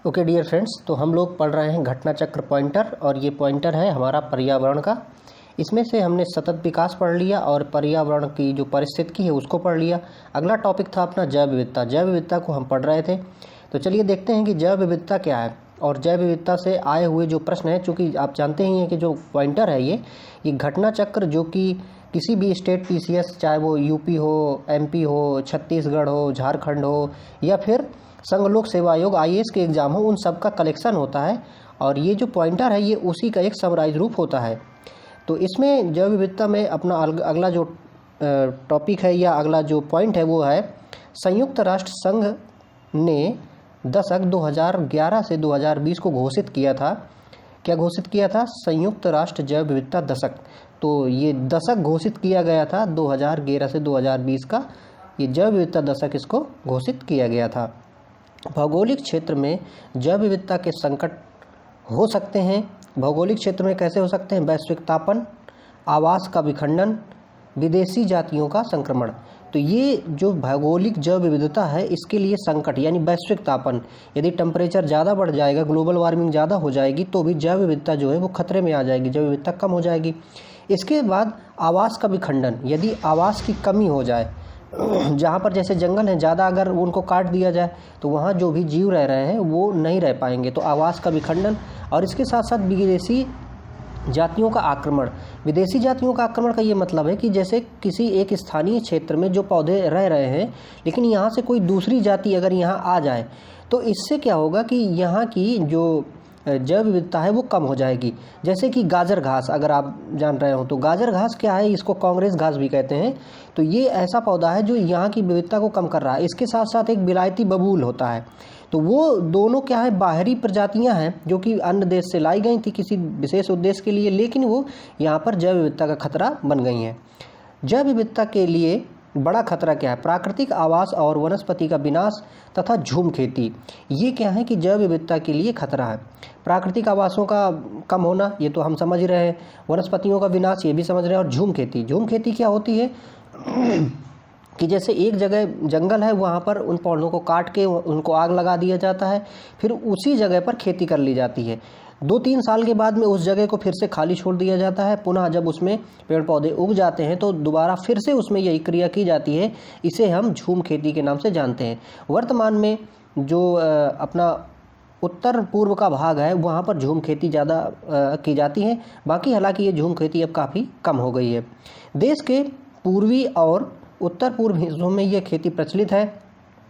Okay dear friends, तो हम लोग पढ़ रहे हैं घटना चक्र पॉइंटर और ये पॉइंटर है हमारा पर्यावरण का। इसमें से हमने सतत विकास पढ़ लिया और पर्यावरण की जो पारिस्थितिकी है उसको पढ़ लिया। अगला टॉपिक था अपना जैव विविधता। जैव विविधता को हम पढ़ रहे थे। तो चलिए देखते हैं कि जैव विविधता क्या है और जैव विविधता से आए हुए जो प्रश्न हैं, चूँकि आप जानते ही हैं कि जो पॉइंटर है ये घटना चक्र जो कि किसी भी स्टेट पीसीएस, चाहे वो यूपी हो, एमपी हो, छत्तीसगढ़ हो, झारखंड हो या फिर संघ लोक सेवा आयोग आईएएस के एग्ज़ाम हो, उन सब का कलेक्शन होता है और ये जो पॉइंटर है ये उसी का एक समराइज रूप होता है। तो इसमें जैव विविधता में अपना अगला जो टॉपिक है या अगला जो पॉइंट है वो है संयुक्त राष्ट्र संघ ने दशक 2011 से 2020 को घोषित किया था। क्या घोषित किया था? संयुक्त राष्ट्र जैव विविधता दशक। तो ये दशक घोषित किया गया था 2011 से 2020 का, ये जैव विविधता दशक इसको घोषित किया गया था। भौगोलिक क्षेत्र में जैव विविधता के संकट हो सकते हैं। भौगोलिक क्षेत्र में कैसे हो सकते हैं? वैश्विक तापन, आवास का विखंडन, विदेशी जातियों का संक्रमण। तो ये जो भौगोलिक जैव विविधता है इसके लिए संकट यानी वैश्विक तापन, यदि टेम्परेचर ज़्यादा बढ़ जाएगा, ग्लोबल वार्मिंग ज़्यादा हो जाएगी तो भी जैव विविधता जो है वो खतरे में आ जाएगी, जैव विविधता कम हो जाएगी। इसके बाद आवास का विखंडन, यदि आवास की कमी हो जाए, जहाँ पर जैसे जंगल हैं ज़्यादा, अगर उनको काट दिया जाए तो वहाँ जो भी जीव रह रहे हैं वो नहीं रह पाएंगे, तो आवास का विखंडन। और इसके साथ साथ विदेशी जातियों का आक्रमण। विदेशी जातियों का आक्रमण का ये मतलब है कि जैसे किसी एक स्थानीय क्षेत्र में जो पौधे रह रहे हैं लेकिन यहाँ से कोई दूसरी जाति अगर यहाँ आ जाए तो इससे क्या होगा कि यहाँ की जो जैव विविधता है वो कम हो जाएगी। जैसे कि गाजर घास, अगर आप जान रहे हो तो गाजर घास क्या है, इसको कांग्रेस घास भी कहते हैं। तो ये ऐसा पौधा है जो यहाँ की विविधता को कम कर रहा है। इसके साथ साथ एक विलायती बबूल होता है। तो वो दोनों क्या है, बाहरी प्रजातियां हैं जो कि अन्य देश से लाई गई थी किसी विशेष उद्देश्य के लिए, लेकिन वो यहाँ पर जैव विविधता का खतरा बन गई हैं। जैव विविधता के लिए बड़ा खतरा क्या है? प्राकृतिक आवास और वनस्पति का विनाश तथा झूम खेती। ये क्या है कि जैव विविधता के लिए खतरा है। प्राकृतिक आवासों का कम होना ये तो हम समझ रहे हैं, वनस्पतियों का विनाश ये भी समझ रहे हैं, और झूम खेती। झूम खेती क्या होती है कि जैसे एक जगह जंगल है, वहाँ पर उन पौधों को काट के उनको आग लगा दिया जाता है, फिर उसी जगह पर खेती कर ली जाती है। 2-3 साल के बाद में उस जगह को फिर से खाली छोड़ दिया जाता है। पुनः जब उसमें पेड़ पौधे उग जाते हैं तो दोबारा फिर से उसमें यही क्रिया की जाती है। इसे हम झूम खेती के नाम से जानते हैं। वर्तमान में जो अपना उत्तर पूर्व का भाग है वहाँ पर झूम खेती ज़्यादा की जाती है। बाकी हालांकि ये झूम खेती अब काफ़ी कम हो गई है। देश के पूर्वी और उत्तर पूर्व हिस्सों में ये खेती प्रचलित है।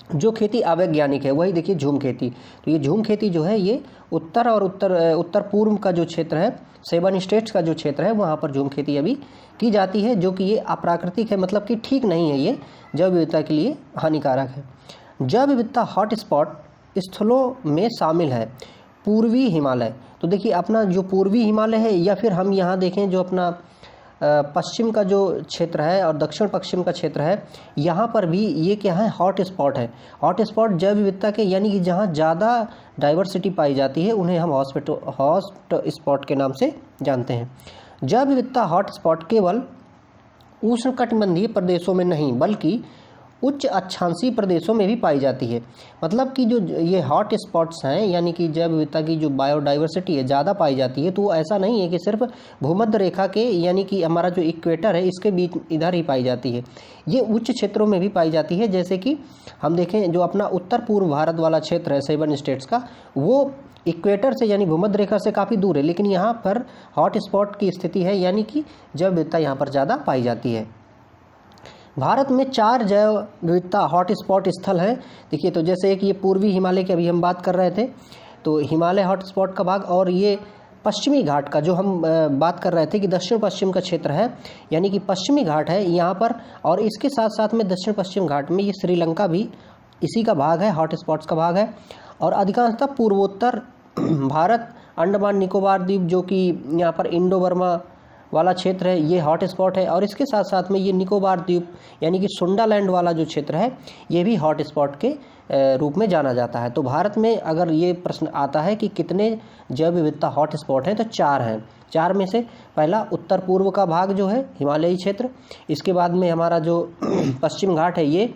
जो खेती अवैज्ञानिक है वही देखिए झूम खेती। तो ये झूम खेती जो है ये उत्तर और उत्तर पूर्व का जो क्षेत्र है, 7 स्टेट्स का जो क्षेत्र है वहाँ पर झूम खेती अभी की जाती है, जो कि ये अप्राकृतिक है, मतलब कि ठीक नहीं है, ये जैव विविधता के लिए हानिकारक है। जैव विविधता हॉट स्पॉट स्थलों में शामिल है पूर्वी हिमालय। तो देखिए अपना जो पूर्वी हिमालय है या फिर हम यहाँ देखें जो अपना पश्चिम का जो क्षेत्र है और दक्षिण पश्चिम का क्षेत्र है, यहाँ पर भी ये क्या है, हॉट स्पॉट है। हॉट स्पॉट जैव विविधता के यानी कि जहाँ ज़्यादा डाइवर्सिटी पाई जाती है उन्हें हम हॉट स्पॉट के नाम से जानते हैं। जैव विविधता हॉट स्पॉट केवल उष्णकटिबंधीय प्रदेशों में नहीं बल्कि उच्च अक्षांशीय प्रदेशों में भी पाई जाती है। मतलब कि जो ये हॉट स्पॉट्स हैं यानी कि जैव विविधता की जो बायोडाइवर्सिटी है ज़्यादा पाई जाती है, तो वो ऐसा नहीं है कि सिर्फ भूमध्य रेखा के यानी कि हमारा जो इक्वेटर है इसके बीच इधर ही पाई जाती है, ये उच्च क्षेत्रों में भी पाई जाती है। जैसे कि हम देखें जो अपना उत्तर पूर्व भारत वाला क्षेत्र है 7 स्टेट्स का, वो इक्वेटर से यानी भूमध्य रेखा से काफ़ी दूर है, लेकिन यहाँ पर हॉट स्पॉट की स्थिति है यानी कि जैव विविधता यहाँ पर ज़्यादा पाई जाती है। भारत में 4 जैव विविधता हॉट स्पॉट स्थल हैं। देखिए तो जैसे कि ये पूर्वी हिमालय की अभी हम बात कर रहे थे, तो हिमालय हॉट स्पॉट का भाग, और ये पश्चिमी घाट का जो हम बात कर रहे थे कि दक्षिण पश्चिम का क्षेत्र है यानी कि पश्चिमी घाट है यहाँ पर, और इसके साथ साथ में दक्षिण पश्चिम घाट में ये श्रीलंका भी इसी का भाग है, हॉट स्पॉट्स का भाग है। और अधिकांशतः पूर्वोत्तर भारत, अंडमान निकोबार द्वीप जो कि यहाँ पर इंडो बर्मा वाला क्षेत्र है, ये हॉट स्पॉट है। और इसके साथ साथ में ये निकोबार द्वीप यानी कि सुंडालैंड वाला जो क्षेत्र है ये भी हॉट स्पॉट के रूप में जाना जाता है। तो भारत में अगर ये प्रश्न आता है कि कितने जैव विविधता हॉट स्पॉट हैं, तो 4 हैं। 4 में से पहला उत्तर पूर्व का भाग जो है हिमालयी क्षेत्र, इसके बाद में हमारा जो पश्चिम घाट है ये,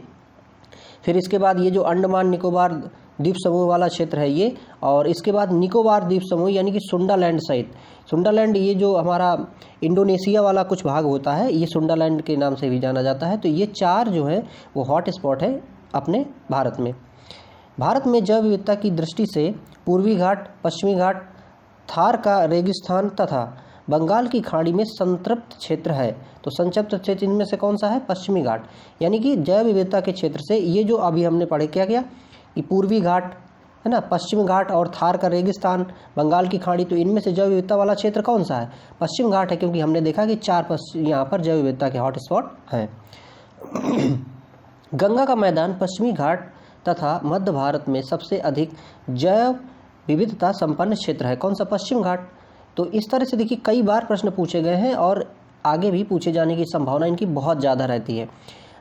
फिर इसके बाद ये जो अंडमान निकोबार द्वीप समूह वाला क्षेत्र है ये। और इसके बाद निकोबार द्वीप समूह यानी कि सुंडालैंड सहित, सुंडालैंड ये जो हमारा इंडोनेशिया वाला कुछ भाग होता है, ये सुंडालैंड के नाम से भी जाना जाता है। तो ये 4 जो है वो हॉट स्पॉट है अपने भारत में। भारत में जैव विविधता की दृष्टि से पूर्वी घाट, पश्चिमी घाट, थार का रेगिस्तान तथा बंगाल की खाड़ी में संतृप्त क्षेत्र है। तो संतृप्त क्षेत्र इनमें से कौन सा है? पश्चिमी घाट। यानी कि जैव विविधता के क्षेत्र से ये जो अभी हमने पढ़े क्या गया कि पूर्वी घाट है ना, पश्चिम घाट और थार का रेगिस्तान, बंगाल की खाड़ी, तो इनमें से जैव विविधता वाला क्षेत्र कौन सा है? पश्चिम घाट है, क्योंकि हमने देखा कि 4 यहाँ पर जैव विविधता के हॉट स्पॉट हैं। गंगा का मैदान पश्चिमी घाट तथा मध्य भारत में सबसे अधिक जैव विविधता संपन्न क्षेत्र है। कौन सा? पश्चिम घाट। तो इस तरह से देखिए कई बार प्रश्न पूछे गए हैं और आगे भी पूछे जाने की संभावना इनकी बहुत ज़्यादा रहती है।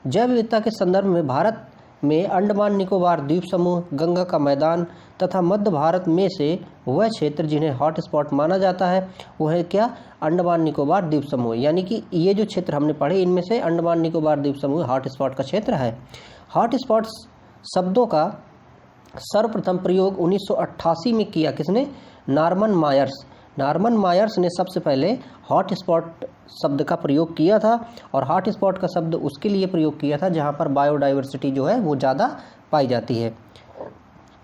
जैव विविधता के संदर्भ में भारत में अंडमान निकोबार द्वीप समूह, गंगा का मैदान तथा मध्य भारत में से वह क्षेत्र जिन्हें हॉट स्पॉट माना जाता है वो है क्या? अंडमान निकोबार द्वीप समूह। यानी कि ये जो क्षेत्र हमने पढ़े इनमें से अंडमान निकोबार द्वीप समूह हॉट स्पॉट का क्षेत्र है। हॉट स्पॉट शब्दों का सर्वप्रथम प्रयोग 1988 में किया। किसने? Norman Myers. नॉर्मन मायर्स ने सबसे पहले हॉट स्पॉट शब्द का प्रयोग किया था। और हॉट स्पॉट का शब्द उसके लिए प्रयोग किया था जहाँ पर बायोडाइवर्सिटी जो है वो ज़्यादा पाई जाती है,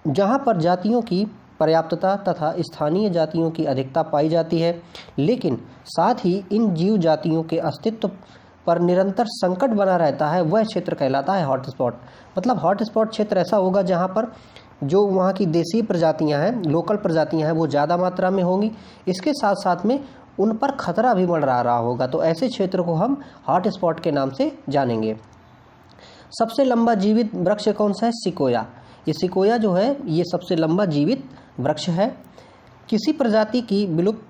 जहाँ पर जातियों की पर्याप्तता तथा स्थानीय जातियों की अधिकता पाई जाती है, लेकिन साथ ही इन जीव जातियों के अस्तित्व पर निरंतर संकट बना रहता है, वह क्षेत्र कहलाता है हॉट स्पॉट। मतलब हॉट स्पॉट क्षेत्र ऐसा होगा जहाँ पर जो वहाँ की देसी प्रजातियाँ हैं, लोकल प्रजातियाँ हैं, वो ज़्यादा मात्रा में होंगी, इसके साथ साथ में उन पर खतरा भी मंडरा रहा होगा। तो ऐसे क्षेत्र को हम हॉट स्पॉट के नाम से जानेंगे। सबसे लंबा जीवित वृक्ष कौन सा है? सिकोया। ये सिकोया जो है ये सबसे लंबा जीवित वृक्ष है। किसी प्रजाति की विलुप्त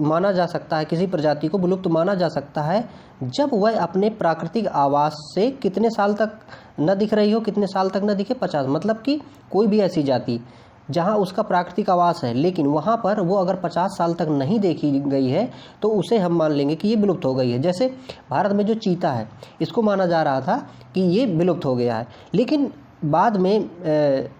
माना जा सकता है, किसी प्रजाति को विलुप्त माना जा सकता है जब वह अपने प्राकृतिक आवास से कितने साल तक न दिख रही हो? कितने साल तक न दिखे? 50। मतलब कि कोई भी ऐसी जाति जहां उसका प्राकृतिक आवास है लेकिन वहां पर वो अगर 50 साल तक नहीं देखी गई है तो उसे हम मान लेंगे कि ये विलुप्त हो गई है। जैसे भारत में जो चीता है इसको माना जा रहा था कि ये विलुप्त हो गया है, लेकिन बाद में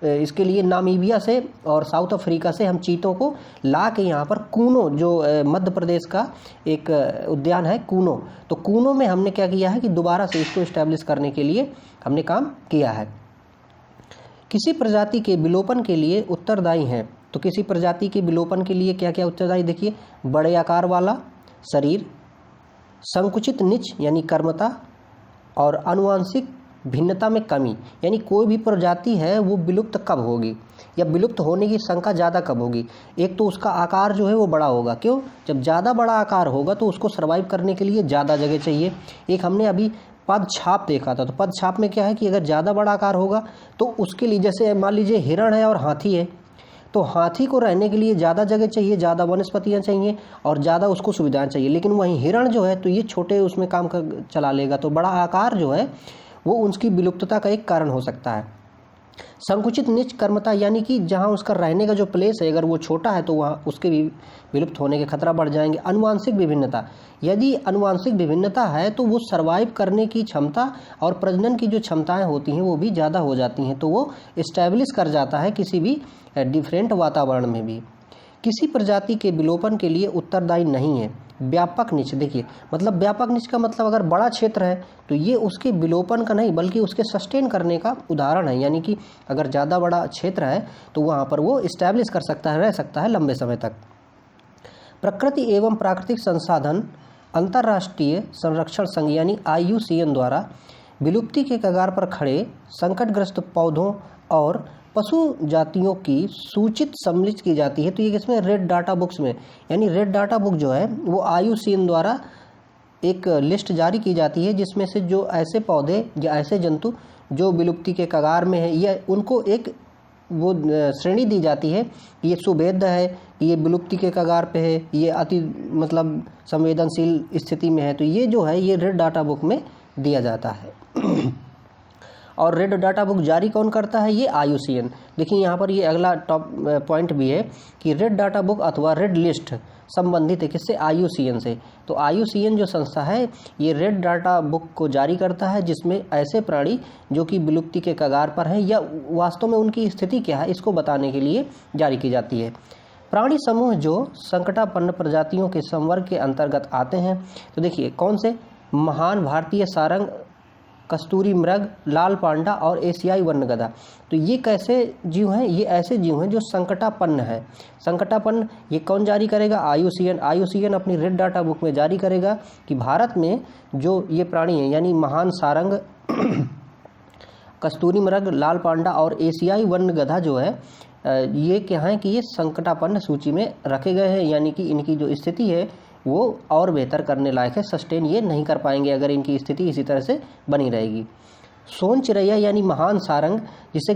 इसके लिए नामीबिया से और साउथ अफ्रीका से हम चीतों को ला के यहाँ पर कूनो, जो मध्य प्रदेश का एक उद्यान है कूनो, तो कूनो में हमने क्या किया है कि दोबारा से इसको इस्टेब्लिश करने के लिए हमने काम किया है। किसी प्रजाति के विलोपन के लिए उत्तरदायी हैं। तो किसी प्रजाति के विलोपन के लिए क्या क्या उत्तरदायी? देखिए, बड़े आकार वाला शरीर, संकुचित निच यानी कर्मता, और आनुवांशिक भिन्नता में कमी। यानी कोई भी प्रजाति है वो विलुप्त कब होगी या विलुप्त होने की शंका ज़्यादा कब होगी? एक तो उसका आकार जो है वो बड़ा होगा। क्यों? जब ज़्यादा बड़ा आकार होगा तो उसको सर्वाइव करने के लिए ज़्यादा जगह चाहिए। एक हमने अभी पद छाप देखा था, तो पद छाप में क्या है कि अगर ज़्यादा बड़ा आकार होगा तो उसके लिए, जैसे मान लीजिए हिरण है और हाथी है, तो हाथी को रहने के लिए ज़्यादा जगह चाहिए, ज़्यादा वनस्पतियाँ चाहिए और ज़्यादा उसको सुविधाएं चाहिए। लेकिन वहीं हिरण जो है तो ये छोटे उसमें काम चला लेगा। तो बड़ा आकार जो है वो उसकी विलुप्तता का एक कारण हो सकता है। संकुचित निच कर्मता यानी कि जहाँ उसका रहने का जो प्लेस है अगर वो छोटा है तो वहाँ उसके भी विलुप्त होने के खतरा बढ़ जाएंगे। अनुवांशिक विभिन्नता, यदि अनुवांशिक विभिन्नता है तो वो सर्वाइव करने की क्षमता और प्रजनन की जो क्षमताएं होती हैं वो भी ज़्यादा हो जाती हैं, तो वो इस्टेब्लिश कर जाता है किसी भी डिफरेंट वातावरण में भी। किसी प्रजाति के विलोपन के लिए उत्तरदायी नहीं है। व्यापक निच, देखिए मतलब व्यापक निच का मतलब अगर बड़ा क्षेत्र है तो ये उसके विलोपन का नहीं बल्कि उसके सस्टेन करने का उदाहरण है। यानी कि अगर ज़्यादा बड़ा क्षेत्र है तो वहाँ पर वो इस्टेब्लिश कर सकता है, रह सकता है लंबे समय तक। प्रकृति एवं प्राकृतिक संसाधन अंतर्राष्ट्रीय संरक्षण संघ यानी IUCN द्वारा विलुप्ति के कगार पर खड़े संकटग्रस्त पौधों और पशु जातियों की सूचित सम्मिलित की जाती है। तो ये किसमें? रेड डाटा बुक्स में। यानी रेड डाटा बुक जो है वो IUCN द्वारा एक लिस्ट जारी की जाती है जिसमें से जो ऐसे पौधे या ऐसे जंतु जो विलुप्ति के कगार में है या उनको एक वो श्रेणी दी जाती है, ये सुभेद्य है, ये विलुप्ति के कगार पे है, ये अति मतलब संवेदनशील स्थिति में है। तो ये जो है ये रेड डाटा बुक में दिया जाता है। और रेड डाटा बुक जारी कौन करता है? ये IUCN। देखिए यहाँ पर ये अगला टॉप पॉइंट भी है कि रेड डाटा बुक अथवा रेड लिस्ट संबंधित है किससे? IUCN से। तो IUCN जो संस्था है ये रेड डाटा बुक को जारी करता है जिसमें ऐसे प्राणी जो कि विलुप्ति के कगार पर हैं या वास्तव में उनकी स्थिति क्या है इसको बताने के लिए जारी की जाती है। प्राणी समूह जो संकटापन्न प्रजातियों के संवर्ग के अंतर्गत आते हैं, तो देखिए कौन से? महान भारतीय सारंग, कस्तूरी मृग, लाल पांडा और एशियाई वन्यगधा। तो ये कैसे जीव हैं? ये ऐसे जीव हैं जो संकटापन्न है। संकटापन्न ये कौन जारी करेगा? IUCN। IUCN अपनी रेड डाटा बुक में जारी करेगा कि भारत में जो ये प्राणी हैं यानी महान सारंग, कस्तूरी मृग, लाल पांडा और एशियाई वन्यगधा जो है ये क्या है कि ये संकटापन्न सूची में रखे गए हैं, यानी कि इनकी जो स्थिति है वो और बेहतर करने लायक है, सस्टेन ये नहीं कर पाएंगे अगर इनकी स्थिति इसी तरह से बनी रहेगी। सोन चिरैया यानी महान सारंग, जिसे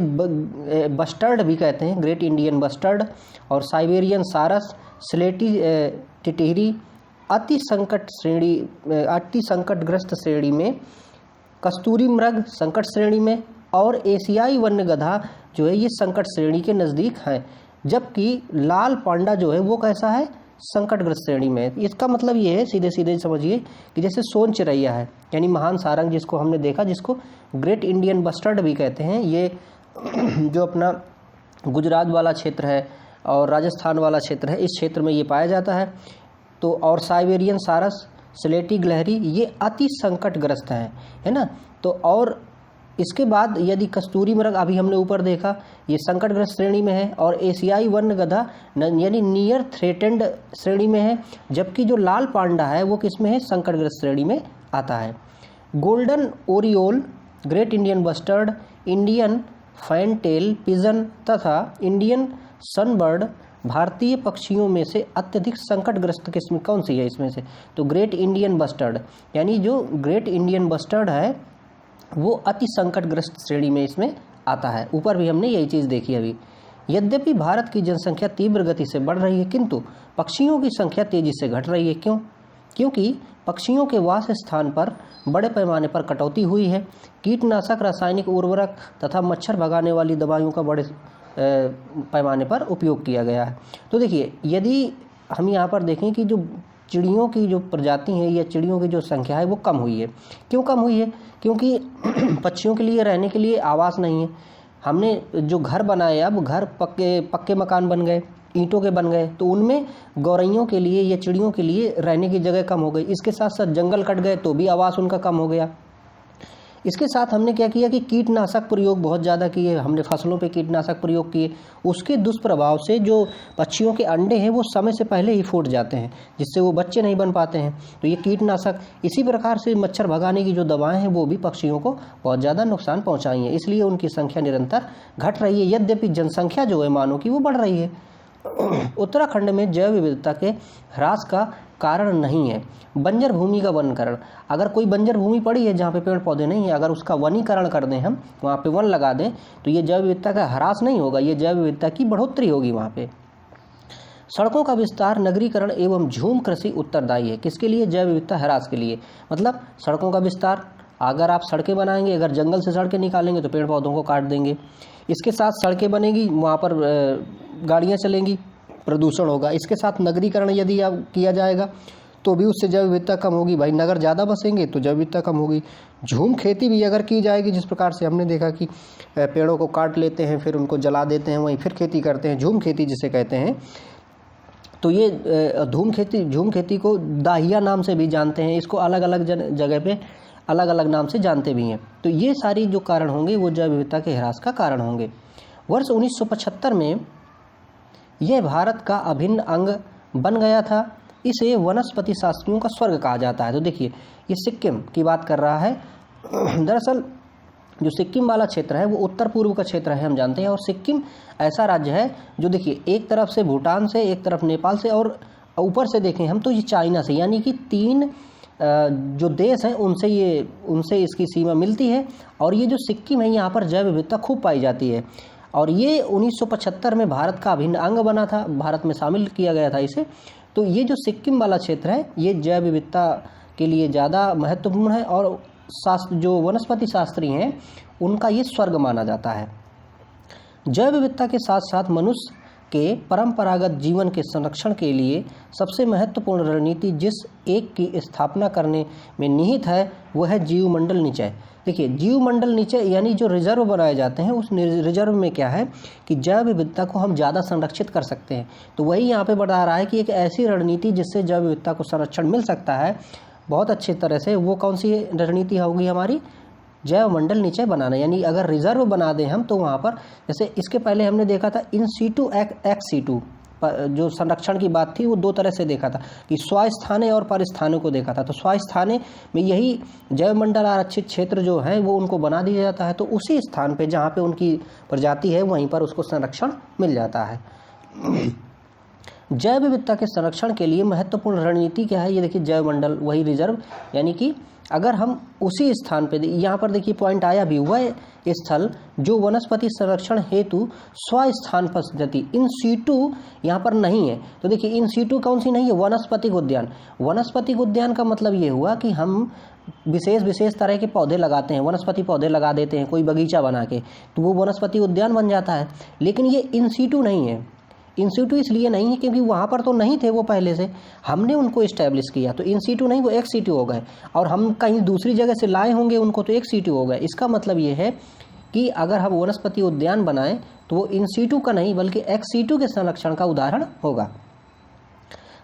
बस्टर्ड भी कहते हैं, ग्रेट इंडियन बस्टर्ड, और साइबेरियन सारस, स्लेटी टिटहरी अति संकटग्रस्त श्रेणी में, कस्तूरी मृग संकट श्रेणी में, और एशियाई वन्यगधा जो है ये संकट श्रेणी के नज़दीक है, जबकि लाल पांडा जो है वो कैसा है? संकटग्रस्त श्रेणी में। इसका मतलब ये है, सीधे सीधे समझिए कि जैसे सोन चिरैया है यानी महान सारंग जिसको हमने देखा, जिसको ग्रेट इंडियन बस्टर्ड भी कहते हैं, ये जो अपना गुजरात वाला क्षेत्र है और राजस्थान वाला क्षेत्र है, इस क्षेत्र में ये पाया जाता है। तो और साइबेरियन सारस, स्लेटी गिलहरी ये अति संकटग्रस्त हैं, है ना। तो और इसके बाद यदि कस्तूरी मृग अभी हमने ऊपर देखा ये संकटग्रस्त श्रेणी में है, और एशियाई वन्यगधा यानी नियर थ्रेटेंड श्रेणी में है, जबकि जो लाल पांडा है वो किस में है? संकटग्रस्त श्रेणी में आता है। Golden oriole, great Indian bustard, Indian fantail pigeon तथा इंडियन सनबर्ड भारतीय पक्षियों में से अत्यधिक संकटग्रस्त किस्म कौन सी है इसमें से? तो ग्रेट इंडियन बस्टर्ड, यानी जो ग्रेट इंडियन बस्टर्ड है वो अति संकटग्रस्त श्रेणी में इसमें आता है। ऊपर भी हमने यही चीज़ देखी अभी। यद्यपि भारत की जनसंख्या तीव्र गति से बढ़ रही है, किंतु पक्षियों की संख्या तेजी से घट रही है। क्यों? क्योंकि पक्षियों के वास स्थान पर बड़े पैमाने पर कटौती हुई है। कीटनाशक, रासायनिक उर्वरक तथा मच्छर भगाने वाली दवाइयों का बड़े पैमाने पर उपयोग किया गया है। तो देखिए यदि हम यहाँ पर देखें कि जो चिड़ियों की जो प्रजाति है या चिड़ियों की जो संख्या है वो कम हुई है। क्यों कम हुई है? क्योंकि पक्षियों के लिए रहने के लिए आवास नहीं है। हमने जो घर बनाए, अब घर पक्के मकान बन गए, ईंटों के बन गए, तो उनमें गौरैयों के लिए या चिड़ियों के लिए रहने की जगह कम हो गई। इसके साथ साथ जंगल कट गए तो भी आवास उनका कम हो गया। इसके साथ हमने क्या किया कि कीटनाशक प्रयोग बहुत ज़्यादा किए, हमने फसलों पे कीटनाशक प्रयोग किए। उसके दुष्प्रभाव से जो पक्षियों के अंडे हैं वो समय से पहले ही फूट जाते हैं, जिससे वो बच्चे नहीं बन पाते हैं। तो ये कीटनाशक, इसी प्रकार से मच्छर भगाने की जो दवाएं हैं वो भी पक्षियों को बहुत ज़्यादा नुकसान पहुँचाई हैं, इसलिए उनकी संख्या निरंतर घट रही है। यद्यपि जनसंख्या जो है मानव की वो बढ़ रही है। उत्तराखंड में जैव विविधता के ह्रास का कारण नहीं है बंजर भूमि का वनीकरण। अगर कोई बंजर भूमि पड़ी है जहाँ पे पेड़ पौधे नहीं है, अगर उसका वनीकरण कर दें, हम वहाँ पे वन लगा दें, तो ये जैव विविधता का ह्रास नहीं होगा, ये जैव विविधता की बढ़ोतरी होगी वहाँ पे। सड़कों का विस्तार, नगरीकरण एवं झूम कृषि उत्तरदायी है। किसके लिए? जैव विविधता ह्रास के लिए। मतलब सड़कों का विस्तार, अगर आप सड़कें बनाएंगे, अगर जंगल से सड़कें निकालेंगे तो पेड़ पौधों को काट देंगे। इसके साथ सड़कें बनेगी, वहाँ पर गाड़ियाँ चलेंगी, प्रदूषण होगा। इसके साथ नगरीकरण यदि किया जाएगा तो भी उससे जैव विविधता कम होगी। भाई नगर ज़्यादा बसेंगे तो जैव विविधता कम होगी। झूम खेती भी अगर की जाएगी, जिस प्रकार से हमने देखा कि पेड़ों को काट लेते हैं, फिर उनको जला देते हैं, वहीं फिर खेती करते हैं, झूम खेती जिसे कहते हैं, तो ये झूम खेती को दाहिया नाम से भी जानते हैं। इसको अलग अलग जगह पे अलग अलग नाम से जानते भी हैं। तो ये सारी जो कारण होंगे वो जैव विविधता के ह्रास का कारण होंगे। वर्ष 1975 में यह भारत का अभिन्न अंग बन गया था। इसे वनस्पति शास्त्रियों का स्वर्ग कहा जाता है। तो देखिए ये सिक्किम की बात कर रहा है। दरअसल जो सिक्किम वाला क्षेत्र है वो उत्तर पूर्व का क्षेत्र है, हम जानते हैं। और सिक्किम ऐसा राज्य है जो देखिए एक तरफ से भूटान से, एक तरफ नेपाल से, और ऊपर से देखें हम तो ये चाइना से, यानी कि 3 जो देश हैं उनसे इसकी सीमा मिलती है। और ये जो सिक्किम है यहाँ पर जैव विविधता खूब पाई जाती है। और ये 1975 में भारत का अभिन्न अंग बना था, भारत में शामिल किया गया था इसे। तो ये जो सिक्किम वाला क्षेत्र है ये जैव विविधता के लिए ज़्यादा महत्वपूर्ण है। और जो वनस्पति शास्त्री हैं उनका ये स्वर्ग माना जाता है। जैव विविधता के साथ साथ मनुष्य के परंपरागत जीवन के संरक्षण के लिए सबसे महत्वपूर्ण रणनीति जिस एक की स्थापना करने में निहित है वह है जीवमंडल निचय। देखिए, जीवमंडल निचय यानी जो रिजर्व बनाए जाते हैं, उस रिजर्व में क्या है कि जैव विविधता को हम ज़्यादा संरक्षित कर सकते हैं। तो वही यहाँ पे बता रहा है कि एक ऐसी रणनीति जिससे जैव विविधता को संरक्षण मिल सकता है बहुत अच्छी तरह से, वो कौन सी रणनीति होगी हमारी? जैव मंडल निचय बनाना। यानी अगर रिजर्व बना दें हम तो वहाँ पर, जैसे इसके पहले हमने देखा था इन सीटू एक्स सीटू, जो संरक्षण की बात थी वो दो तरह से देखा था कि स्वास्थाने और परिस्थाने को देखा था। तो स्वास्थाने में यही जैव मंडल आरक्षित क्षेत्र जो है वो उनको बना दिया जाता है, तो उसी स्थान पे जहाँ पे उनकी प्रजाति है वहीं पर उसको संरक्षण मिल जाता है। जैव विविधता के संरक्षण के लिए महत्वपूर्ण रणनीति क्या है? ये देखिए, जैव मंडल वही रिजर्व, यानी कि अगर हम उसी स्थान पे, यहाँ पर देखिए पॉइंट आया भी, वह स्थल जो वनस्पति संरक्षण हेतु स्वस्थान पद्धति इन सीटू यहाँ पर नहीं है। तो देखिए, इन सीटू कौन सी नहीं है? वनस्पतिक उद्यान। वनस्पतिक उद्यान का मतलब ये हुआ कि हम विशेष तरह के पौधे लगाते हैं, वनस्पति पौधे लगा देते हैं कोई बगीचा बना के, तो वो वनस्पति उद्यान बन जाता है। लेकिन ये इन सीटू नहीं है। इन सीटू इसलिए नहीं है क्योंकि वहाँ पर तो नहीं थे वो पहले से, हमने उनको इस्टेब्लिश किया, तो इन सीटू नहीं, वो एक सीटू हो गए। और हम कहीं दूसरी जगह से लाए होंगे उनको, तो एक सीटू हो गए। इसका मतलब ये है कि अगर हम वनस्पति उद्यान बनाएं तो वो इन सीटू का नहीं बल्कि एक्स सीटू के संरक्षण का उदाहरण होगा।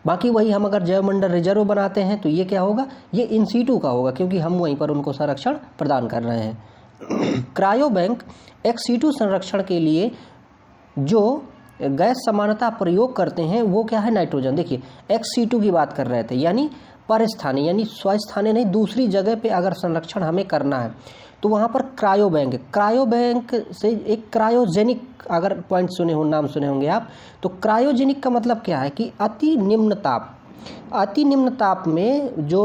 बाकी वही हम अगर जैव मंडल रिजर्व बनाते हैं तो ये क्या होगा? ये इन सीटू का होगा, क्योंकि हम वहीं पर उनको संरक्षण प्रदान कर रहे हैं। क्रायो बैंक एक्स सीटू संरक्षण के लिए जो गैस समानता प्रयोग करते हैं वो क्या है? नाइट्रोजन। देखिए, XC2 की बात कर रहे थे, यानी परस्थाने यानी स्वस्थाने नहीं, दूसरी जगह पे अगर संरक्षण हमें करना है तो वहाँ पर क्रायो बैंक, क्रायो बैंक से एक क्रायोजेनिक, अगर पॉइंट सुने हो, नाम सुने होंगे आप, तो क्रायोजेनिक का मतलब क्या है कि अति निम्न ताप में जो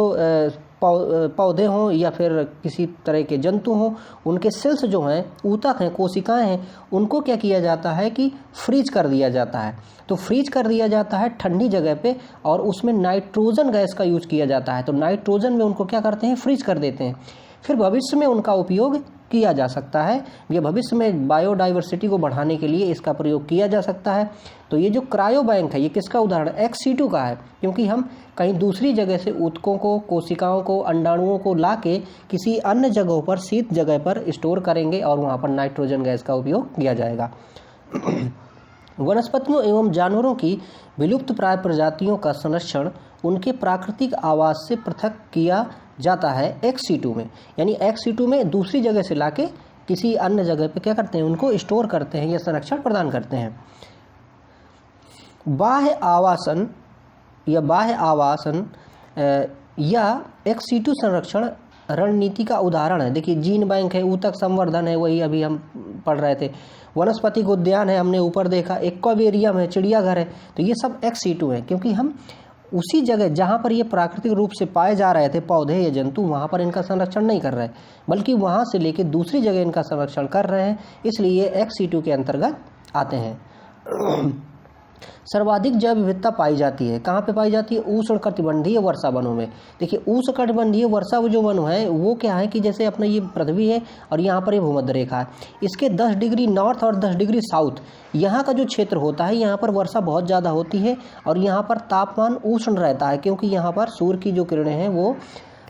पौधे हों या फिर किसी तरह के जंतु हों, उनके सेल्स जो हैं, ऊतक हैं, कोशिकाएं हैं, उनको क्या किया जाता है कि फ्रीज कर दिया जाता है। तो फ्रीज कर दिया जाता है ठंडी जगह पे, और उसमें नाइट्रोजन गैस का यूज किया जाता है। तो नाइट्रोजन में उनको क्या करते हैं? फ्रीज कर देते हैं। फिर भविष्य में उनका उपयोग किया जा सकता है। ये भविष्य में बायोडाइवर्सिटी को बढ़ाने के लिए इसका प्रयोग किया जा सकता है। तो ये जो क्रायो बैंक है, ये किसका उदाहरण? XC2 का है, क्योंकि हम कहीं दूसरी जगह से ऊतकों को, कोशिकाओं को, अंडाणुओं को लाके किसी अन्य जगहों पर, शीत जगह पर स्टोर करेंगे और वहाँ पर नाइट्रोजन गैस का उपयोग किया जाएगा। वनस्पतियों एवं जानवरों की विलुप्त प्राय प्रजातियों का संरक्षण उनके प्राकृतिक आवास से पृथक किया जाता है XC2 में। यानी XC2 में दूसरी जगह से लाके किसी अन्य जगह पे क्या करते हैं? उनको स्टोर करते हैं या संरक्षण प्रदान करते हैं। बाह्य आवासन या XC2 संरक्षण रणनीति का उदाहरण है। देखिए, जीन बैंक है, ऊतक संवर्धन है, वही अभी हम पढ़ रहे थे, वनस्पतिक उद्यान है, हमने ऊपर देखा, एक्वेरियम है, चिड़ियाघर है, तो ये सब XC2 है, क्योंकि हम उसी जगह जहाँ पर ये प्राकृतिक रूप से पाए जा रहे थे पौधे या जंतु, वहाँ पर इनका संरक्षण नहीं कर रहे, बल्कि वहाँ से लेके दूसरी जगह इनका संरक्षण कर रहे हैं, इसलिए XC2 के अंतर्गत आते हैं। सर्वाधिक जैव विविधता पाई जाती है, कहाँ पे पाई जाती है? उष्णकटिबंधीय वर्षा वनों में। देखिए, उष्णकटिबंधीय वर्षा जो वन है वो क्या है कि जैसे अपना ये पृथ्वी है और यहाँ पर ये भूमध्य रेखा है, इसके 10 डिग्री नॉर्थ और 10 डिग्री साउथ यहाँ का जो क्षेत्र होता है, यहाँ पर वर्षा बहुत ज़्यादा होती है और यहाँ पर तापमान उष्ण रहता है, क्योंकि यहाँ पर सूर्य की जो किरणें हैं वो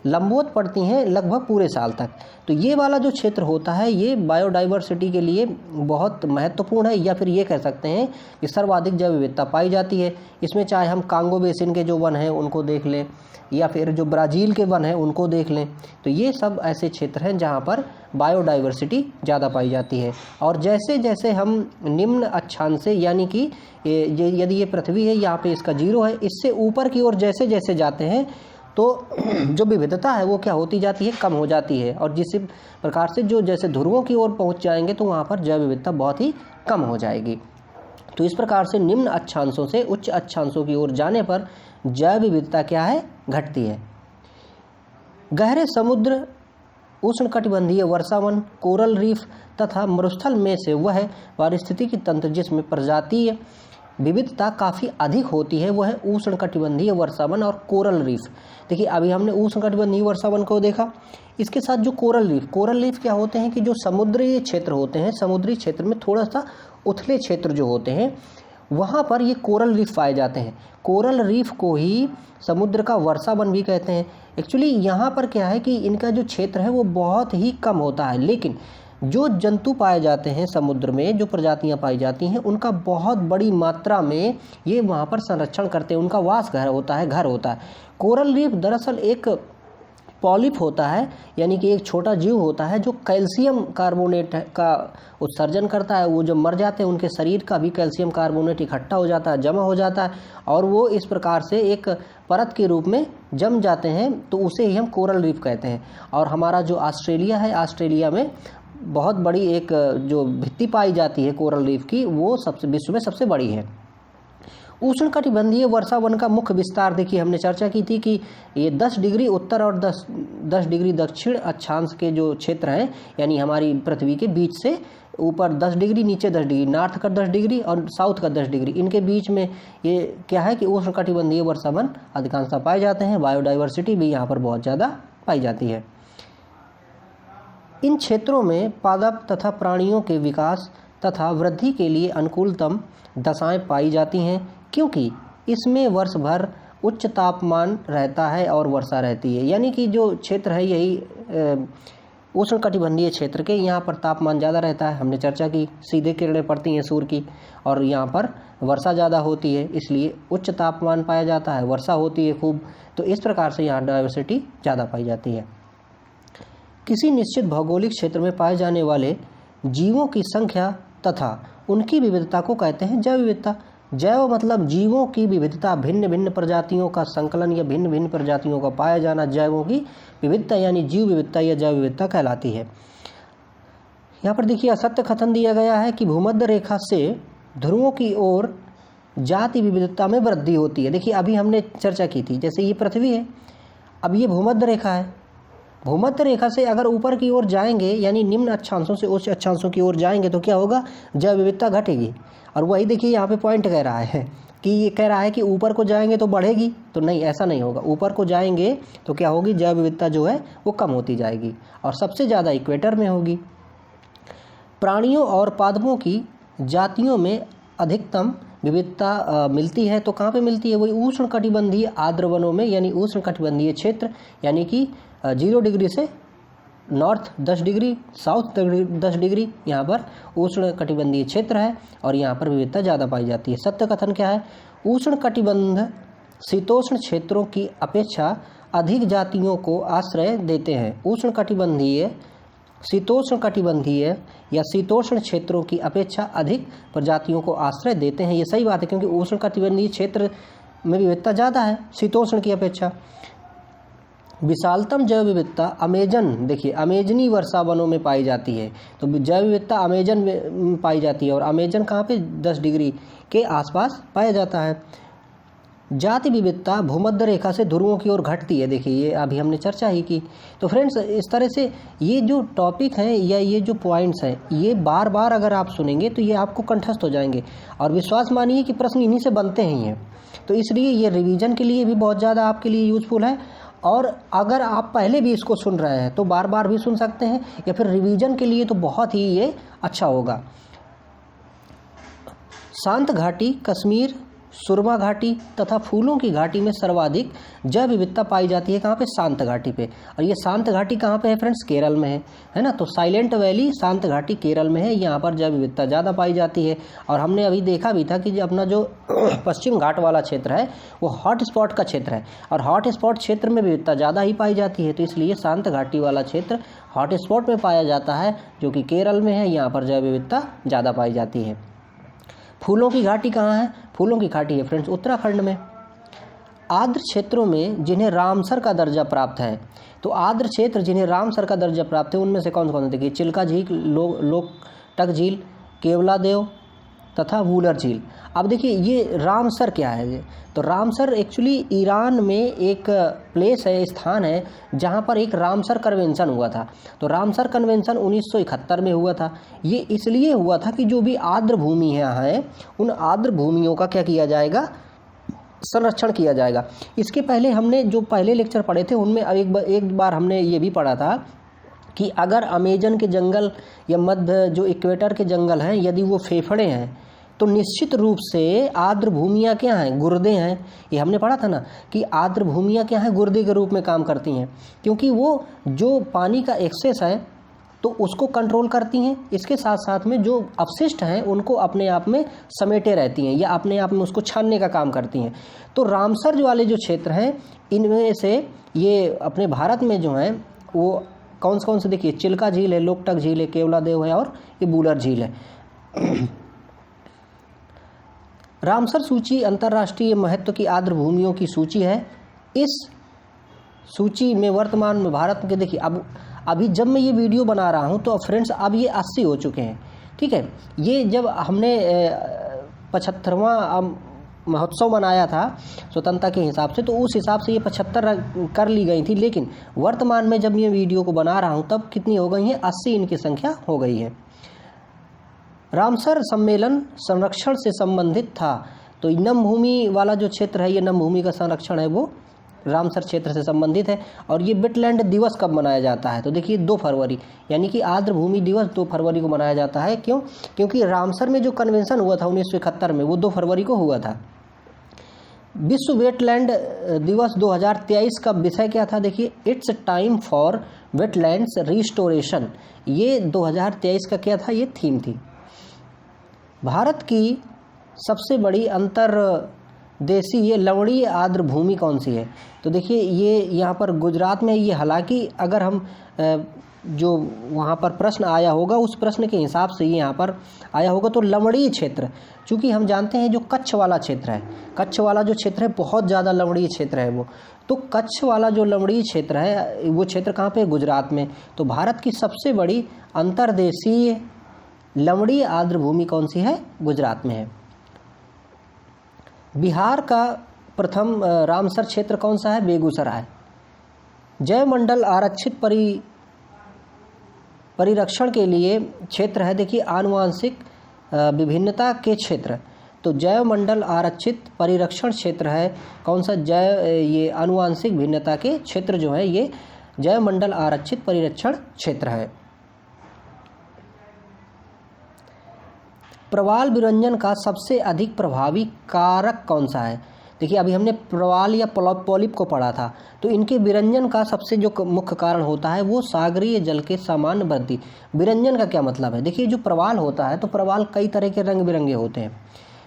लंबवत पड़ती हैं लगभग पूरे साल तक। तो ये वाला जो क्षेत्र होता है ये बायोडाइवर्सिटी के लिए बहुत महत्वपूर्ण है, या फिर ये कह सकते हैं कि सर्वाधिक जैव विविधता पाई जाती है। इसमें चाहे हम कांगो बेसिन के जो वन हैं उनको देख लें या फिर जो ब्राज़ील के वन हैं उनको देख लें, तो ये सब ऐसे क्षेत्र हैं जहाँ पर बायोडाइवर्सिटी ज़्यादा पाई जाती है। और जैसे जैसे हम निम्न अक्षांश से, यानी कि यदि ये पृथ्वी है यहाँ पे इसका 0 है, इससे ऊपर की ओर जैसे जैसे जाते हैं तो जो विविधता है वो क्या होती जाती है? कम हो जाती है। और जिस प्रकार से जो जैसे ध्रुवों की ओर पहुंच जाएंगे तो वहाँ पर जैव विविधता बहुत ही कम हो जाएगी। तो इस प्रकार से निम्न अक्षांशों से उच्च अक्षांशों की ओर जाने पर जैव विविधता क्या है? घटती है। गहरे समुद्र, उष्णकटिबंधीय वर्षावन, कोरल रीफ तथा मरुस्थल में से वह पारिस्थितिकी तंत्र जिसमें प्रजातीय विविधता काफ़ी अधिक होती है वो है उष्णकटिबंधीय वर्षावन और कोरल रीफ। देखिए अभी हमने उष्णकटिबंधीय वर्षावन को देखा, इसके साथ जो कोरल रीफ क्या होते हैं कि जो समुद्री क्षेत्र होते हैं, समुद्री क्षेत्र में थोड़ा सा उथले क्षेत्र जो होते हैं वहाँ पर ये कोरल रीफ पाए जाते हैं। कोरल रीफ को ही समुद्र का वर्षावन भी कहते हैं। एक्चुअली यहाँ पर क्या है कि इनका जो क्षेत्र है वो बहुत ही कम होता है, लेकिन जो जंतु पाए जाते हैं समुद्र में, जो प्रजातियां पाई जाती हैं, उनका बहुत बड़ी मात्रा में ये वहाँ पर संरक्षण करते हैं, उनका वास घर होता है। कोरल रीफ दरअसल एक पॉलिप होता है, यानी कि एक छोटा जीव होता है जो कैल्शियम कार्बोनेट का उत्सर्जन करता है। वो जब मर जाते हैं उनके शरीर का भी कैल्शियम कार्बोनेट इकट्ठा हो जाता है, जमा हो जाता है, और वो इस प्रकार से एक परत के रूप में जम जाते हैं, तो उसे ही हम कोरल रीफ कहते हैं। और हमारा जो ऑस्ट्रेलिया है, ऑस्ट्रेलिया में बहुत बड़ी एक जो भित्ति पाई जाती है कोरल रीफ की, वो विश्व में सबसे बड़ी है। उष्णकटिबंधीय वर्षावन का मुख्य विस्तार देखिए हमने चर्चा की थी कि ये 10 डिग्री उत्तर और 10 डिग्री दक्षिण अक्षांश के जो क्षेत्र हैं, यानी हमारी पृथ्वी के बीच से ऊपर 10 डिग्री, नीचे 10 डिग्री, नॉर्थ का 10 डिग्री और साउथ का 10 डिग्री, इनके बीच में ये क्या है कि उष्णकटिबंधीय वर्षावन अधिकांशतः पाए जाते हैं। बायोडाइवर्सिटी भी यहाँ पर बहुत ज़्यादा पाई जाती है। इन क्षेत्रों में पादप तथा प्राणियों के विकास तथा वृद्धि के लिए अनुकूलतम दशाएं पाई जाती हैं, क्योंकि इसमें वर्ष भर उच्च तापमान रहता है और वर्षा रहती है। यानी कि जो क्षेत्र है यही उष्णकटिबंधीय क्षेत्र के, यहाँ पर तापमान ज़्यादा रहता है, हमने चर्चा की, सीधे किरणें पड़ती हैं सूर्य की, और यहाँ पर वर्षा ज़्यादा होती है, इसलिए उच्च तापमान पाया जाता है, वर्षा होती है खूब। तो इस प्रकार से यहाँ डाइवर्सिटी ज़्यादा पाई जाती है। किसी निश्चित भौगोलिक क्षेत्र में पाए जाने वाले जीवों की संख्या तथा उनकी विविधता को कहते हैं जैव विविधता। जैव मतलब जीवों की विविधता, भिन्न भिन्न प्रजातियों का संकलन या भिन्न भिन्न प्रजातियों का पाया जाना, जैवों की विविधता यानी जीव विविधता या जैव विविधता कहलाती है। यहाँ पर देखिए असत्य कथन दिया गया है कि भूमध्य रेखा से ध्रुवों की ओर जाति विविधता में वृद्धि होती है। देखिए अभी हमने चर्चा की थी, जैसे ये पृथ्वी है, अब ये भूमध्य रेखा है, भूमध्य रेखा से अगर ऊपर की ओर जाएंगे यानी निम्न अक्षांशों से उच्च अक्षांशों की ओर जाएंगे तो क्या होगा, जैव विविधता घटेगी। और वही देखिए यहाँ पे पॉइंट कह रहा है कि ये कह रहा है कि ऊपर को जाएंगे तो बढ़ेगी, तो नहीं, ऐसा नहीं होगा। ऊपर को जाएंगे तो क्या होगी, जैव विविधता जो है वो कम होती जाएगी और सबसे ज़्यादा इक्वेटर में होगी। प्राणियों और पादपों की जातियों में अधिकतम विविधता मिलती है, तो कहाँ पे मिलती है, वही उष्णकटिबंधीय आर्द्र वनों में, यानी उष्णकटिबंधीय क्षेत्र, यानी कि 0 डिग्री से नॉर्थ 10 डिग्री, साउथ 10 डिग्री, यहाँ पर उष्णकटिबंधीय क्षेत्र है और यहाँ पर विविधता ज़्यादा पाई जाती है। सत्य कथन क्या है, उष्णकटिबंध शीतोष्ण क्षेत्रों की अपेक्षा अधिक जातियों को आश्रय देते हैं। शीतोष्णकटिबंधीय या शीतोष्ण क्षेत्रों की अपेक्षा अधिक प्रजातियों को आश्रय देते हैं। ये सही बात है, क्योंकि उष्णकटिबंधीय क्षेत्र में विविधता ज़्यादा है शीतोष्ण की अपेक्षा। विशालतम जैव विविधता अमेजन, देखिए अमेजनी वर्षावनों में पाई जाती है, तो जैव विविधता अमेजन में पाई जाती है और अमेजन कहाँ पे, 10 डिग्री के आसपास पाया जाता है। जाति विविधता भूमध्य रेखा से ध्रुवों की ओर घटती है, देखिए ये अभी हमने चर्चा ही की। तो फ्रेंड्स इस तरह से ये जो टॉपिक हैं या ये जो पॉइंट्स हैं, ये बार बार अगर आप सुनेंगे तो ये आपको कंठस्थ हो जाएंगे और विश्वास मानिए कि प्रश्न इन्हीं से बनते ही हैं। तो इसलिए ये रिवीजन के लिए भी बहुत ज़्यादा आपके लिए यूजफुल है, और अगर आप पहले भी इसको सुन रहे हैं तो बार बार भी सुन सकते हैं, या फिर रिवीजन के लिए तो बहुत ही ये अच्छा होगा। शांत घाटी, कश्मीर, सुरमा घाटी तथा फूलों की घाटी में सर्वाधिक जैव विविधता पाई जाती है। कहाँ पे, शांत घाटी पे। और ये शांत घाटी कहाँ पे है फ्रेंड्स, केरल में है ना। तो साइलेंट वैली शांत घाटी केरल में है, यहाँ पर जैव विविधता ज़्यादा पाई जाती है। और हमने अभी देखा भी था कि अपना जो पश्चिम घाट वाला क्षेत्र है वो हॉट स्पॉट का क्षेत्र है, और हॉट स्पॉट क्षेत्र में विविधता ज़्यादा ही पाई जाती है। तो इसलिए शांत घाटी वाला क्षेत्र हॉट स्पॉट में पाया जाता है, जो कि केरल में है, यहाँ पर जैव विविधता ज़्यादा पाई जाती है। फूलों की घाटी कहाँ है, फूलों की घाटी है फ्रेंड्स उत्तराखंड में। आर्द्र क्षेत्रों में जिन्हें रामसर का दर्जा प्राप्त है, तो आर्द्र क्षेत्र जिन्हें रामसर का दर्जा प्राप्त है उनमें से कौन कौन है, देखिए चिल्का झील, लोकटक झील, केवलादेव, तथा वूलर झील। अब देखिए ये रामसर क्या है ये, तो रामसर एक्चुअली ईरान में एक प्लेस है, स्थान है जहाँ पर एक रामसर कन्वेंशन हुआ था। तो रामसर कन्वेंशन 1971 में हुआ था। ये इसलिए हुआ था कि जो भी आर्द्र भूमि है उन आर्द्र भूमियों का क्या किया जाएगा, संरक्षण किया जाएगा। इसके पहले हमने जो पहले लेक्चर पढ़े थे उनमें एक बार हमने ये भी पढ़ा था कि अगर अमेजन के जंगल या मध्य जो इक्वेटर के जंगल हैं यदि वो फेफड़े हैं तो निश्चित रूप से आर्द्र भूमियाँ क्या हैं, गुर्दे हैं। ये हमने पढ़ा था ना कि आर्द्र भूमियाँ क्या हैं, गुर्दे के रूप में काम करती हैं, क्योंकि वो जो पानी का एक्सेस है तो उसको कंट्रोल करती हैं। इसके साथ साथ में जो अपशिष्ट हैं उनको अपने आप में समेटे रहती हैं या अपने आप में उसको छानने का काम करती हैं। तो रामसर वाले जो क्षेत्र हैं इनमें से ये अपने भारत में जो हैं वो कौन से देखिए, चिल्का झील है, लोकटक झील है, केवलादेव है और ये वूलर झील है। रामसर सूची अंतर्राष्ट्रीय महत्व की आर्द्र भूमियों की सूची है। इस सूची में वर्तमान में भारत के देखिए अभी जब मैं ये वीडियो बना रहा हूँ तो फ्रेंड्स अब ये 80 हो चुके हैं, ठीक है। ये जब हमने 75वां महोत्सव मनाया था स्वतंत्रता के हिसाब से, तो उस हिसाब से ये 75 कर ली गई थी, लेकिन वर्तमान में जब ये वीडियो को बना रहा हूँ तब कितनी हो गई है, 80 इनकी संख्या हो गई है। रामसर सम्मेलन संरक्षण से संबंधित था। तो नम भूमि वाला जो क्षेत्र है, ये नम भूमि का संरक्षण है वो रामसर क्षेत्र से संबंधित है। और ये वेटलैंड दिवस कब मनाया जाता है, तो देखिए 2 फरवरी, यानी कि आर्द्र भूमि दिवस 2 फरवरी को मनाया जाता है। क्यों? क्योंकि रामसर में जो कन्वेंशन हुआ था 1971 में वो 2 फरवरी को हुआ था। विश्व वेटलैंड दिवस 2023 का विषय क्या था, देखिए it's time for wetlands restoration. ये 2023 का क्या था, ये थीम थी। भारत की सबसे बड़ी अंतर्देशीय ये लवणीय आर्द्र भूमि कौन सी है, तो देखिए ये यहाँ पर गुजरात में ये, हालांकि अगर हम जो वहाँ पर प्रश्न आया होगा उस प्रश्न के हिसाब से ये यहाँ पर आया होगा तो लवणीय क्षेत्र, चूँकि हम जानते हैं जो कच्छ वाला क्षेत्र है, कच्छ वाला जो क्षेत्र है बहुत ज़्यादा लवणीय क्षेत्र है वो, तो कच्छ वाला जो लवणीय क्षेत्र है वो क्षेत्र कहाँ पे, गुजरात में। तो भारत की सबसे बड़ी अंतर्देशीय लवणीय आर्द्र भूमि कौन सी है, गुजरात में है। बिहार का प्रथम रामसर क्षेत्र कौन सा है, बेगूसराय। जैवमंडल आरक्षित परिरक्षण के लिए क्षेत्र है, देखिए आनुवांशिक विभिन्नता के क्षेत्र। तो जैवमंडल आरक्षित परिरक्षण क्षेत्र है कौन सा, ये आनुवांशिक भिन्नता के क्षेत्र जो है ये जैवमंडल आरक्षित परिरक्षण क्षेत्र है। प्रवाल विरंजन का सबसे अधिक प्रभावी कारक कौन सा है, देखिए अभी हमने प्रवाल या पॉलिप को पढ़ा था, तो इनके विरंजन का सबसे जो मुख्य कारण होता है वो सागरीय जल के सामान्य वृद्धि। विरंजन का क्या मतलब है, देखिए जो प्रवाल होता है तो प्रवाल कई तरह के रंग बिरंगे होते हैं,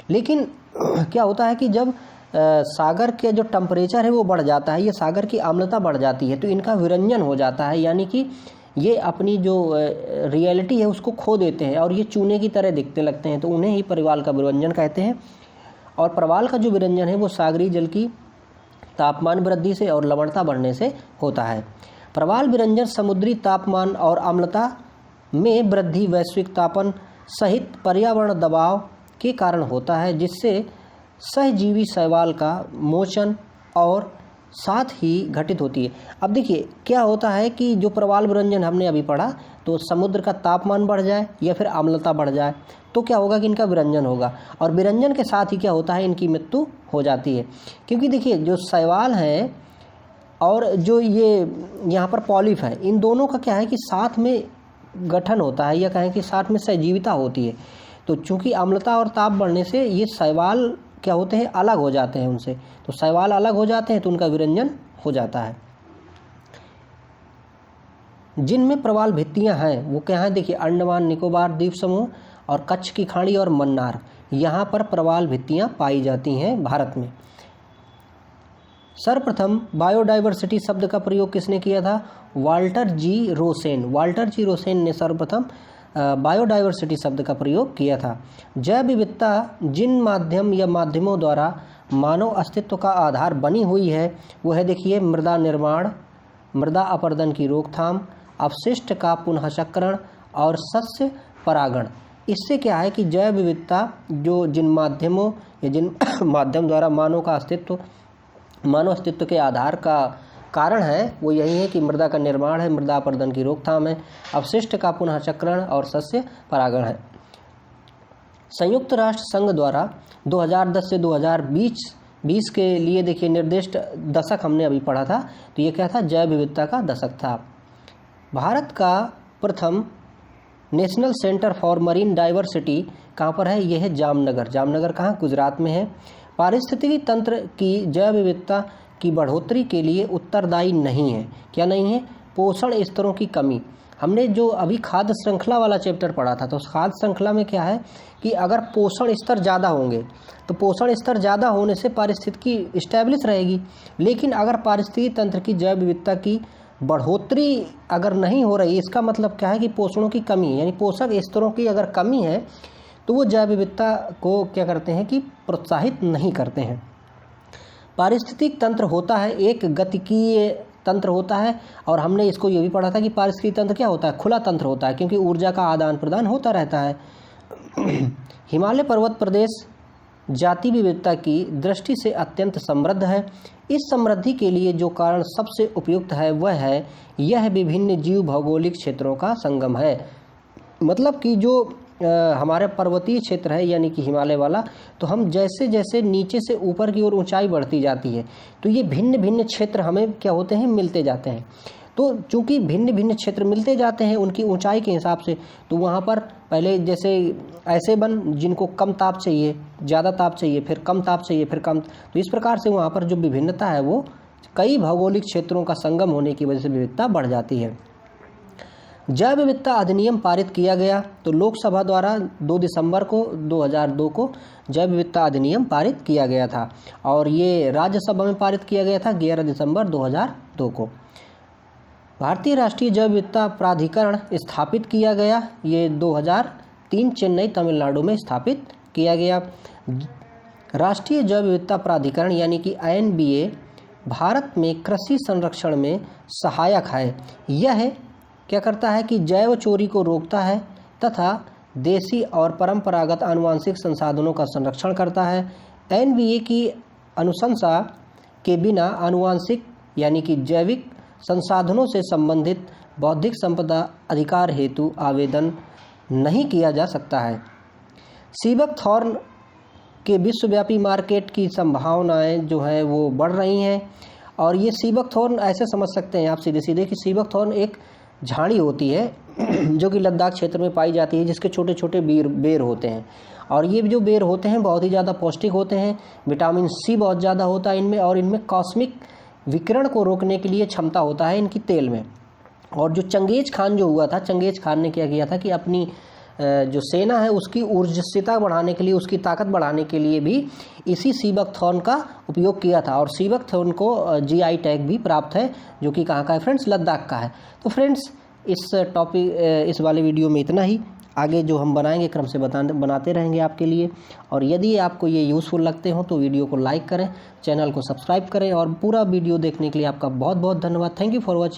लेकिन क्या होता है कि जब सागर के जो टेम्परेचर है वो बढ़ जाता है या सागर की आम्लता बढ़ जाती है तो इनका विरंजन हो जाता है, यानी कि ये अपनी जो रियलिटी है उसको खो देते हैं और ये चूने की तरह दिखने लगते हैं, तो उन्हें ही प्रवाल का विरंजन कहते हैं। और प्रवाल का जो विरंजन है वो सागरीय जल की तापमान वृद्धि से और लवणता बढ़ने से होता है। प्रवाल विरंजन समुद्री तापमान और अम्लता में वृद्धि, वैश्विक तापन सहित पर्यावरण दबाव के कारण होता है, जिससे सहजीवी शैवाल का मोचन और साथ ही घटित होती है। अब देखिए क्या होता है कि जो प्रवाल विरंजन हमने अभी पढ़ा, तो समुद्र का तापमान बढ़ जाए या फिर अम्लता बढ़ जाए तो क्या होगा कि इनका विरंजन होगा, और विरंजन के साथ ही क्या होता है, इनकी मृत्यु हो जाती है। क्योंकि देखिए जो शैवाल हैं और जो ये यहाँ पर पॉलिप है, इन दोनों का क्या है कि साथ में गठन होता है या कहें कि साथ में सहजीविता होती है। तो चूँकि अम्लता और ताप बढ़ने से ये शैवाल क्या होते हैं, अलग हो जाते हैं उनसे, तो शैवाल अलग हो जाते हैं तो उनका विरंजन हो जाता है। जिनमें प्रवाल भित्तियां हैं वो क्या है, देखिए अंडमान निकोबार द्वीप समूह और कच्छ की खाड़ी और मन्नार, यहाँ पर प्रवाल भित्तियां पाई जाती हैं भारत में। सर्वप्रथम बायोडाइवर्सिटी शब्द का प्रयोग किसने किया था, वाल्टर जी रोसेन ने सर्वप्रथम बायोडाइवर्सिटी शब्द का प्रयोग किया था। जैव विविधता जिन माध्यम या माध्यमों द्वारा मानव अस्तित्व का आधार बनी हुई है वो है, देखिए मृदा निर्माण, मृदा अपरदन की रोकथाम, अपशिष्ट का पुनःचक्रण और सस्य परागण। इससे क्या है कि जैव विविधता जो जिन माध्यमों या जिन माध्यम द्वारा मानव अस्तित्व के आधार का कारण है वो यही है कि मृदा का निर्माण है, मृदा अपरदन की रोकथाम है, अवशिष्ट का पुनः चक्रण और सस्य परागण है। संयुक्त राष्ट्र संघ द्वारा 2010 से 2020 के लिए देखिए निर्दिष्ट दशक हमने अभी पढ़ा था, तो ये क्या था, जैव विविधता का दशक था। भारत का प्रथम national centre for marine diversity कहाँ पर है, ये है जामनगर। जामनगर कहाँ, गुजरात में है। पारिस्थितिकी तंत्र की जैव विविधता की बढ़ोतरी के लिए उत्तरदायी नहीं है। क्या नहीं है, पोषण स्तरों की कमी। हमने जो अभी खाद्य श्रृंखला वाला चैप्टर पढ़ा था, तो उस खाद्य श्रृंखला में क्या है कि अगर पोषण स्तर ज़्यादा होंगे तो पोषण स्तर ज़्यादा होने से पारिस्थितिकी स्टैब्लिश रहेगी, लेकिन अगर पारिस्थितिकी तंत्र की जैव विविधता की बढ़ोतरी अगर नहीं हो रही, इसका मतलब क्या है कि पोषणों की कमी, यानी पोषक स्तरों की अगर कमी है तो वो जैव विविधता को क्या करते हैं कि प्रोत्साहित नहीं करते हैं। पारिस्थितिक तंत्र होता है एक गतिकीय तंत्र होता है, और हमने इसको ये भी पढ़ा था कि पारिस्थितिक तंत्र क्या होता है, खुला तंत्र होता है, क्योंकि ऊर्जा का आदान प्रदान होता रहता है। हिमालय पर्वत प्रदेश जाति विविधता की दृष्टि से अत्यंत समृद्ध है। इस समृद्धि के लिए जो कारण सबसे उपयुक्त है वह है यह विभिन्न जीव भौगोलिक क्षेत्रों का संगम है। मतलब कि जो हमारे पर्वतीय क्षेत्र है यानी कि हिमालय वाला, तो हम जैसे जैसे नीचे से ऊपर की ओर ऊंचाई बढ़ती जाती है तो ये भिन्न भिन्न क्षेत्र हमें क्या होते हैं, मिलते जाते हैं। तो चूंकि भिन्न भिन्न क्षेत्र मिलते जाते हैं उनकी ऊंचाई के हिसाब से, तो वहाँ पर पहले जैसे ऐसे वन जिनको कम ताप चाहिए, ज़्यादा ताप चाहिए, फिर कम ताप चाहिए, फिर कम, तो इस प्रकार से वहाँ पर जो विभिन्नता है वो कई भौगोलिक क्षेत्रों का संगम होने की वजह से विविधता बढ़ जाती है। जैव विविधता अधिनियम पारित किया गया, तो लोकसभा द्वारा 2 दिसंबर को 2002 को जैव विविधता अधिनियम पारित किया गया था, और ये राज्यसभा में पारित किया गया था 11 दिसंबर 2002 को। भारतीय राष्ट्रीय जैव विविधता प्राधिकरण स्थापित किया गया, ये 2003 चेन्नई तमिलनाडु में स्थापित किया गया। राष्ट्रीय जैव विविधता प्राधिकरण यानी कि INBA भारत में कृषि संरक्षण में सहायक है। यह क्या करता है कि जैव चोरी को रोकता है तथा देसी और परंपरागत आनुवंशिक संसाधनों का संरक्षण करता है। INBA की अनुशंसा के बिना आनुवंशिक यानी कि जैविक संसाधनों से संबंधित बौद्धिक संपदा अधिकार हेतु आवेदन नहीं किया जा सकता है। सीबक थॉर्न के विश्वव्यापी मार्केट की संभावनाएं जो है वो बढ़ रही हैं, और ये सीबक थॉर्न ऐसे समझ सकते हैं आप सीधे सीधे कि सीबक थॉर्न एक झाड़ी होती है जो कि लद्दाख क्षेत्र में पाई जाती है, जिसके छोटे छोटे बेर होते हैं, और ये जो बेर होते हैं बहुत ही ज़्यादा पौष्टिक होते हैं, विटामिन C बहुत ज़्यादा होता है इनमें, और इनमें कॉस्मिक विकिरण को रोकने के लिए क्षमता होता है इनकी तेल में। और जो चंगेज खान जो हुआ था, चंगेज खान ने क्या किया था कि अपनी जो सेना है उसकी ऊर्जस्विता बढ़ाने के लिए, उसकी ताकत बढ़ाने के लिए भी इसी सीबक थॉर्न का उपयोग किया था, और सीबक थॉर्न को GI टैग भी प्राप्त है, जो कि कहाँ का है फ्रेंड्स, लद्दाख का है। तो फ्रेंड्स इस वाले वीडियो में इतना ही, आगे जो हम बनाएंगे क्रम से बनाते रहेंगे आपके लिए। और यदि आपको ये यूज़फुल लगते हो तो वीडियो को लाइक करें, चैनल को सब्सक्राइब करें, और पूरा वीडियो देखने के लिए आपका बहुत बहुत धन्यवाद। Thank you for watching.